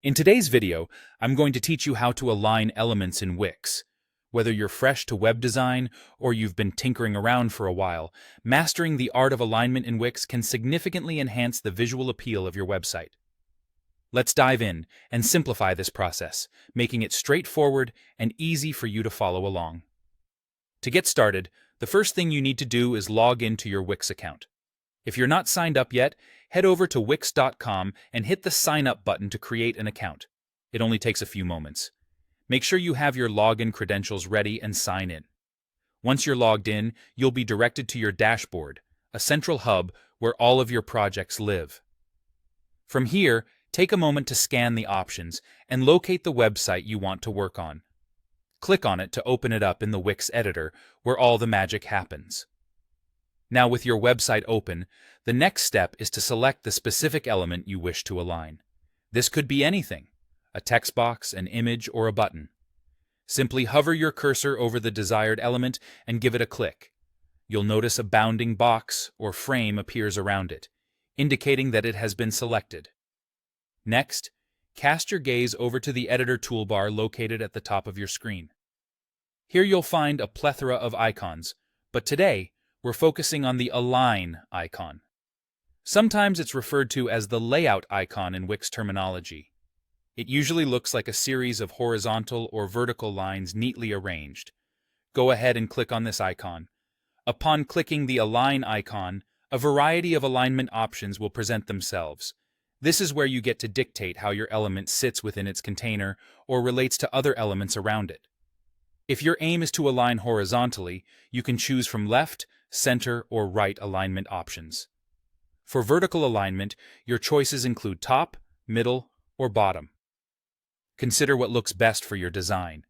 In today's video, I'm going to teach you how to align elements in Wix. Whether you're fresh to web design or you've been tinkering around for a while, mastering the art of alignment in Wix can significantly enhance the visual appeal of your website. Let's dive in and simplify this process, making it straightforward and easy for you to follow along. To get started, the first thing you need to do is log into your Wix account. If you're not signed up yet, head over to Wix.com and hit the Sign Up button to create an account. It only takes a few moments. Make sure you have your login credentials ready and sign in. Once you're logged in, you'll be directed to your dashboard, a central hub where all of your projects live. From here, take a moment to scan the options and locate the website you want to work on. Click on it to open it up in the Wix editor, where all the magic happens. Now with your website open, the next step is to select the specific element you wish to align. This could be anything: a text box, an image, or a button. Simply hover your cursor over the desired element and give it a click. You'll notice a bounding box or frame appears around it, indicating that it has been selected. Next, cast your gaze over to the editor toolbar located at the top of your screen. Here you'll find a plethora of icons, but today, we're focusing on the Align icon. Sometimes it's referred to as the Layout icon in Wix terminology. It usually looks like a series of horizontal or vertical lines neatly arranged. Go ahead and click on this icon. Upon clicking the Align icon, a variety of alignment options will present themselves. This is where you get to dictate how your element sits within its container or relates to other elements around it. If your aim is to align horizontally, you can choose from left, center, or right alignment options. For vertical alignment, your choices include top, middle, or bottom. Consider what looks best for your design,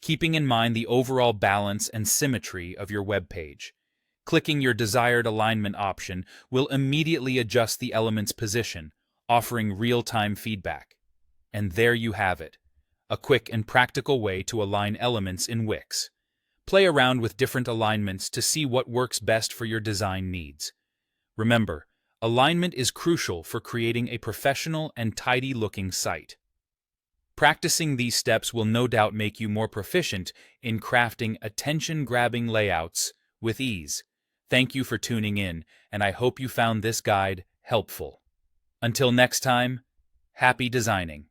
keeping in mind the overall balance and symmetry of your web page. Clicking your desired alignment option will immediately adjust the element's position, offering real-time feedback. And there you have it, a quick and practical way to align elements in Wix. Play around with different alignments to see what works best for your design needs. Remember, alignment is crucial for creating a professional and tidy-looking site. Practicing these steps will no doubt make you more proficient in crafting attention-grabbing layouts with ease. Thank you for tuning in, and I hope you found this guide helpful. Until next time, happy designing.